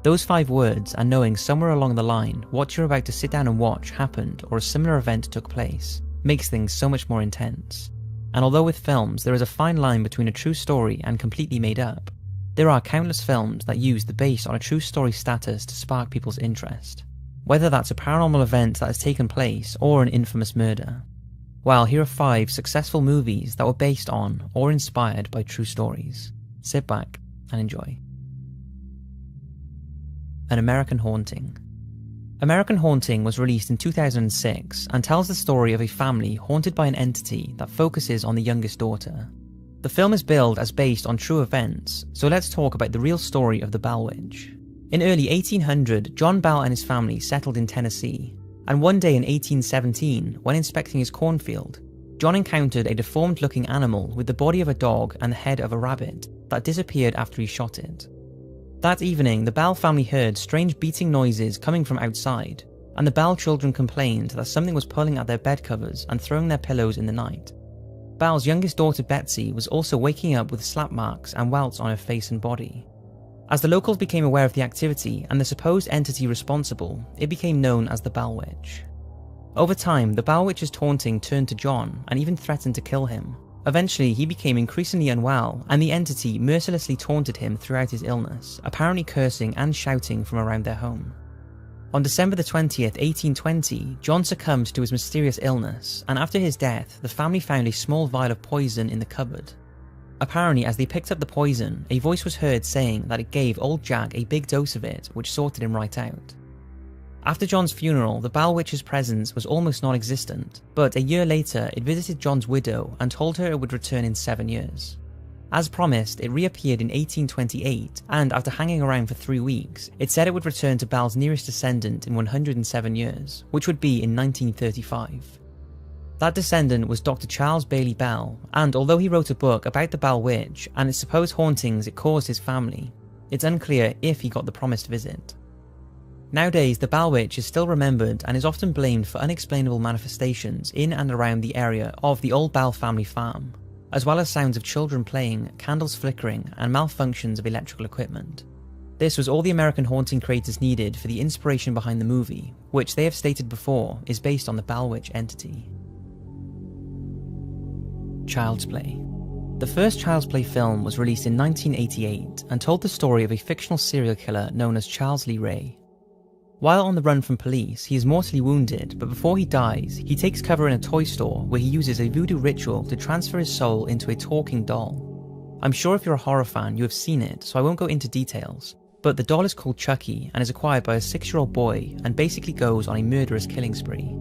Those 5 words and knowing somewhere along the line what you're about to sit down and watch happened or a similar event took place makes things so much more intense. And although with films there is a fine line between a true story and completely made up, there are countless films that use the based on a true story status to spark people's interest, whether that's a paranormal event that has taken place or an infamous murder. Well, here are 5 successful movies that were based on or inspired by true stories. Sit back and enjoy. An American Haunting. American Haunting was released in 2006 and tells the story of a family haunted by an entity that focuses on the youngest daughter. The film is billed as based on true events, so let's talk about the real story of the Bell Witch. In early 1800, John Bell and his family settled in Tennessee, and one day in 1817, when inspecting his cornfield, John encountered a deformed-looking animal with the body of a dog and the head of a rabbit that disappeared after he shot it. That evening, the Bell family heard strange beating noises coming from outside, and the Bell children complained that something was pulling at their bed covers and throwing their pillows in the night. Bell's youngest daughter Betsy was also waking up with slap marks and welts on her face and body. As the locals became aware of the activity and the supposed entity responsible, it became known as the Bell Witch. Over time, the Bell Witch's taunting turned to John and even threatened to kill him. Eventually, he became increasingly unwell, and the entity mercilessly taunted him throughout his illness, apparently cursing and shouting from around their home. On December the 20th, 1820, John succumbed to his mysterious illness, and after his death, the family found a small vial of poison in the cupboard. Apparently, as they picked up the poison, a voice was heard saying that it gave old Jack a big dose of it, which sorted him right out. After John's funeral, the Bell Witch's presence was almost non-existent, but a year later it visited John's widow and told her it would return in 7 years. As promised, it reappeared in 1828, and after hanging around for 3 weeks, it said it would return to Bell's nearest descendant in 107 years, which would be in 1935. That descendant was Dr. Charles Bailey Bell, and although he wrote a book about the Bell Witch and its supposed hauntings it caused his family, it's unclear if he got the promised visit. Nowadays, the Bell Witch is still remembered and is often blamed for unexplainable manifestations in and around the area of the old Bell family farm, as well as sounds of children playing, candles flickering, and malfunctions of electrical equipment. This was all the American Haunting creators needed for the inspiration behind the movie, which they have stated before is based on the Bell Witch entity. Child's Play. The first Child's Play film was released in 1988 and told the story of a fictional serial killer known as Charles Lee Ray. While on the run from police, he is mortally wounded, but before he dies, he takes cover in a toy store where he uses a voodoo ritual to transfer his soul into a talking doll. I'm sure if you're a horror fan, you have seen it, so I won't go into details, but the doll is called Chucky and is acquired by a 6-year-old boy and basically goes on a murderous killing spree.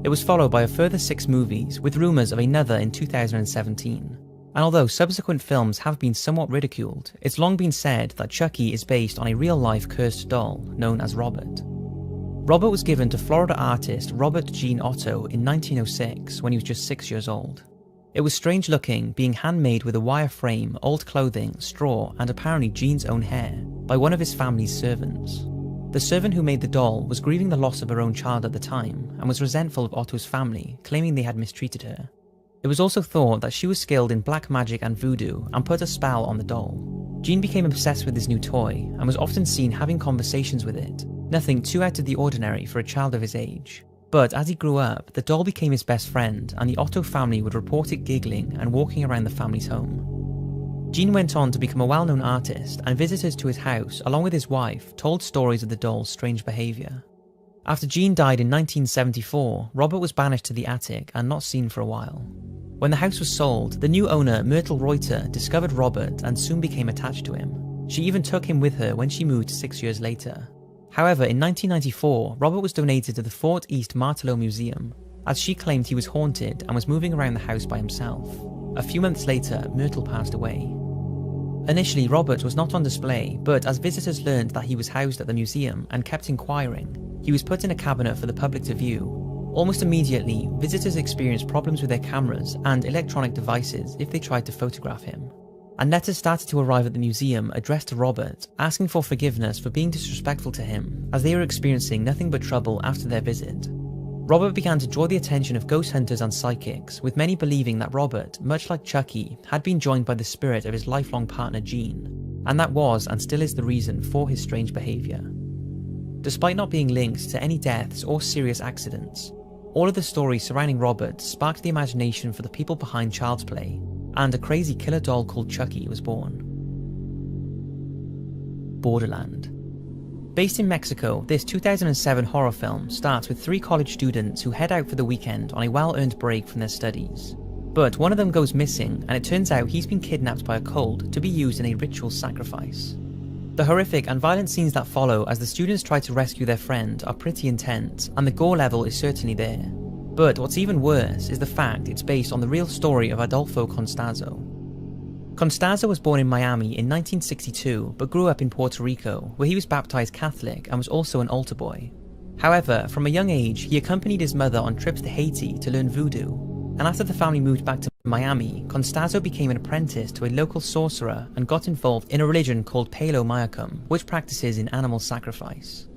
It was followed by a further 6 movies, with rumours of another in 2017. And although subsequent films have been somewhat ridiculed, it's long been said that Chucky is based on a real-life cursed doll known as Robert. Robert was given to Florida artist Robert Jean Otto in 1906 when he was just 6 years old. It was strange looking, being handmade with a wire frame, old clothing, straw, and apparently Jean's own hair, by one of his family's servants. The servant who made the doll was grieving the loss of her own child at the time, and was resentful of Otto's family, claiming they had mistreated her. It was also thought that she was skilled in black magic and voodoo, and put a spell on the doll. Jean became obsessed with this new toy, and was often seen having conversations with it, nothing too out of the ordinary for a child of his age. But as he grew up, the doll became his best friend, and the Otto family would report it giggling and walking around the family's home. Jean went on to become a well-known artist, and visitors to his house, along with his wife, told stories of the doll's strange behaviour. After Jean died in 1974, Robert was banished to the attic and not seen for a while. When the house was sold, the new owner, Myrtle Reuter, discovered Robert and soon became attached to him. She even took him with her when she moved 6 years later. However, in 1994, Robert was donated to the Fort East Martello Museum, as she claimed he was haunted and was moving around the house by himself. A few months later, Myrtle passed away. Initially, Robert was not on display, but as visitors learned that he was housed at the museum and kept inquiring, he was put in a cabinet for the public to view. Almost immediately, visitors experienced problems with their cameras and electronic devices if they tried to photograph him. And letters started to arrive at the museum addressed to Robert, asking for forgiveness for being disrespectful to him, as they were experiencing nothing but trouble after their visit. Robert began to draw the attention of ghost hunters and psychics, with many believing that Robert, much like Chucky, had been joined by the spirit of his lifelong partner Jean. and that was and still is the reason for his strange behaviour. Despite not being linked to any deaths or serious accidents, all of the stories surrounding Robert sparked the imagination for the people behind Child's Play, and a crazy killer doll called Chucky was born. Borderland. Based in Mexico, this 2007 horror film starts with 3 college students who head out for the weekend on a well-earned break from their studies. But one of them goes missing, and it turns out he's been kidnapped by a cult to be used in a ritual sacrifice. The horrific and violent scenes that follow as the students try to rescue their friend are pretty intense, and the gore level is certainly there. But what's even worse is the fact it's based on the real story of Adolfo Constanzo. Constanzo was born in Miami in 1962, but grew up in Puerto Rico, where he was baptized Catholic and was also an altar boy. However, from a young age, he accompanied his mother on trips to Haiti to learn voodoo, and after the family moved back to Miami, Constanzo became an apprentice to a local sorcerer and got involved in a religion called Palo Mayacum, which practices in animal sacrifice.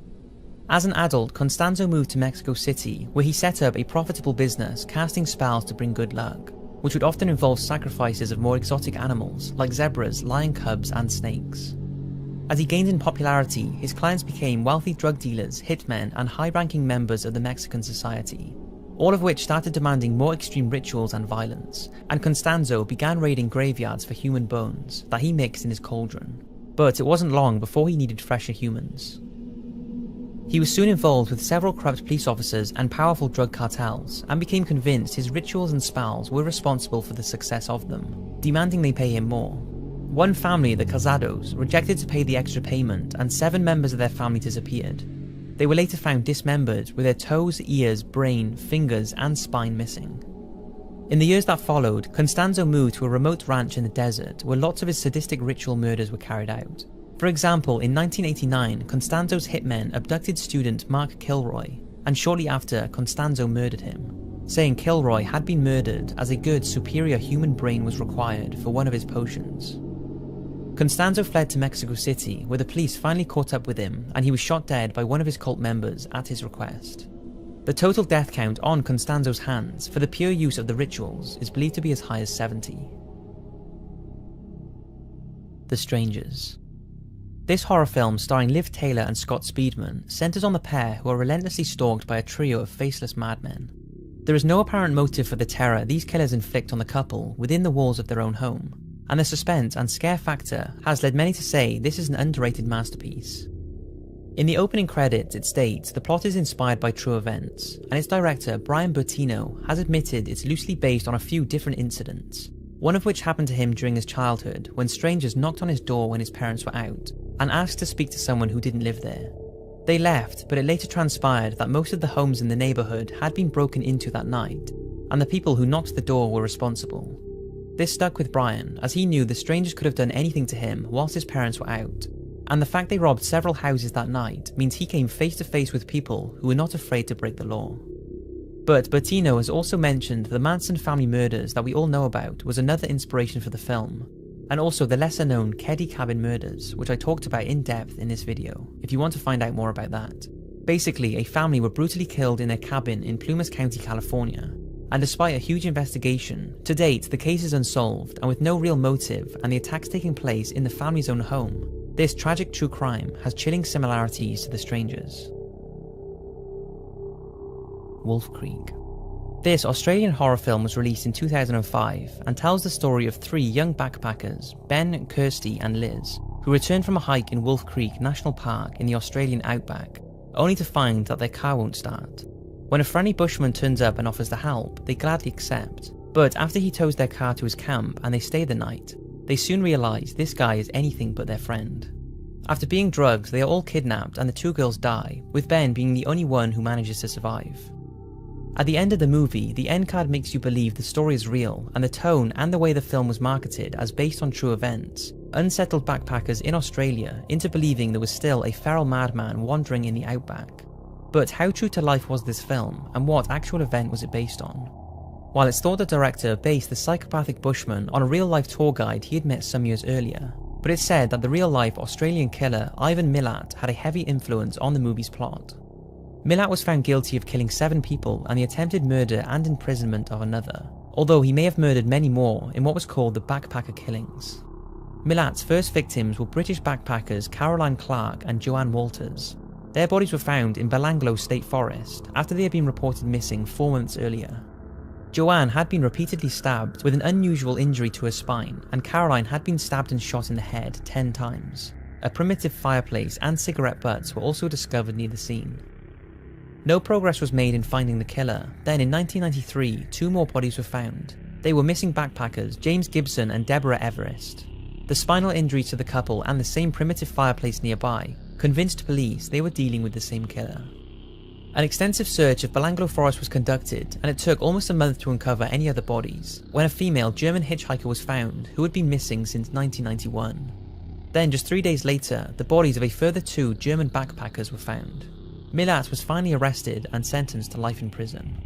As an adult, Constanzo moved to Mexico City, where he set up a profitable business casting spells to bring good luck, which would often involve sacrifices of more exotic animals like zebras, lion cubs, and snakes. As he gained in popularity, his clients became wealthy drug dealers, hitmen, and high-ranking members of the Mexican society, all of which started demanding more extreme rituals and violence, and Constanzo began raiding graveyards for human bones that he mixed in his cauldron. But it wasn't long before he needed fresher humans. He was soon involved with several corrupt police officers and powerful drug cartels, and became convinced his rituals and spells were responsible for the success of them, demanding they pay him more. One family, the Casados, rejected to pay the extra payment, and 7 members of their family disappeared. They were later found dismembered, with their toes, ears, brain, fingers, and spine missing. In the years that followed, Constanzo moved to a remote ranch in the desert where lots of his sadistic ritual murders were carried out. For example, in 1989, Constanzo's hitmen abducted student Mark Kilroy, and shortly after, Constanzo murdered him, saying Kilroy had been murdered as a good superior human brain was required for one of his potions. Constanzo fled to Mexico City, where the police finally caught up with him, and he was shot dead by one of his cult members at his request. The total death count on Constanzo's hands for the pure use of the rituals is believed to be as high as 70. The Strangers. This horror film, starring Liv Taylor and Scott Speedman, centers on the pair who are relentlessly stalked by a trio of faceless madmen. There is no apparent motive for the terror these killers inflict on the couple within the walls of their own home, and the suspense and scare factor has led many to say this is an underrated masterpiece. In the opening credits, it states the plot is inspired by true events, and its director, Brian Bertino, has admitted it's loosely based on a few different incidents, one of which happened to him during his childhood when strangers knocked on his door when his parents were out, and asked to speak to someone who didn't live there. They left, but it later transpired that most of the homes in the neighbourhood had been broken into that night, and the people who knocked the door were responsible. This stuck with Brian, as he knew the strangers could have done anything to him whilst his parents were out, and the fact they robbed several houses that night means he came face to face with people who were not afraid to break the law. But Bertino has also mentioned the Manson family murders that we all know about was another inspiration for the film, and also the lesser known Keddy cabin murders, which I talked about in depth in this video, if you want to find out more about that. Basically, a family were brutally killed in their cabin in Plumas County, California, and despite a huge investigation, to date the case is unsolved, and with no real motive and the attacks taking place in the family's own home, this tragic true crime has chilling similarities to The Strangers. Wolf Creek. This Australian horror film was released in 2005 and tells the story of 3 young backpackers, Ben, Kirsty and Liz, who returned from a hike in Wolf Creek National Park in the Australian outback, only to find that their car won't start. When a friendly bushman turns up and offers to help, they gladly accept, but after he tows their car to his camp and they stay the night, they soon realise this guy is anything but their friend. After being drugged, they are all kidnapped and the 2 girls die, with Ben being the only one who manages to survive. At the end of the movie, the end card makes you believe the story is real, and the tone and the way the film was marketed as based on true events unsettled backpackers in Australia into believing there was still a feral madman wandering in the outback. But how true to life was this film, and what actual event was it based on? While it's thought the director based the psychopathic bushman on a real-life tour guide he had met some years earlier, but it's said that the real-life Australian killer Ivan Milat had a heavy influence on the movie's plot. Milat was found guilty of killing 7 people and the attempted murder and imprisonment of another, although he may have murdered many more in what was called the backpacker killings. Milat's first victims were British backpackers Caroline Clark and Joanne Walters. Their bodies were found in Belanglo State Forest after they had been reported missing 4 months earlier. Joanne had been repeatedly stabbed with an unusual injury to her spine, and Caroline had been stabbed and shot in the head 10 times. A primitive fireplace and cigarette butts were also discovered near the scene. No progress was made in finding the killer. Then in 1993, 2 more bodies were found. They were missing backpackers James Gibson and Deborah Everest. The spinal injuries to the couple and the same primitive fireplace nearby convinced police they were dealing with the same killer. An extensive search of Belanglo Forest was conducted, and it took almost a month to uncover any other bodies, when a female German hitchhiker was found who had been missing since 1991. Then, just 3 days later, the bodies of a further 2 German backpackers were found. Milat was finally arrested and sentenced to life in prison.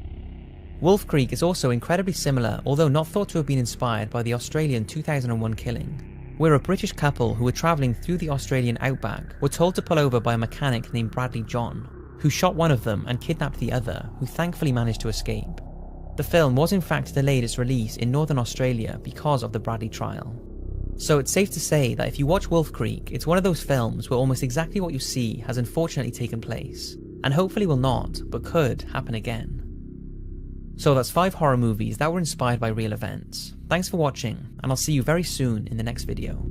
Wolf Creek is also incredibly similar, although not thought to have been inspired by the Australian 2001 killing, where a British couple who were travelling through the Australian outback were told to pull over by a mechanic named Bradley John, who shot one of them and kidnapped the other, who thankfully managed to escape. The film was in fact delayed its release in Northern Australia because of the Bradley trial. So it's safe to say that if you watch Wolf Creek, it's one of those films where almost exactly what you see has unfortunately taken place, and hopefully will not, but could, happen again. So that's 5 horror movies that were inspired by real events. Thanks for watching, and I'll see you very soon in the next video.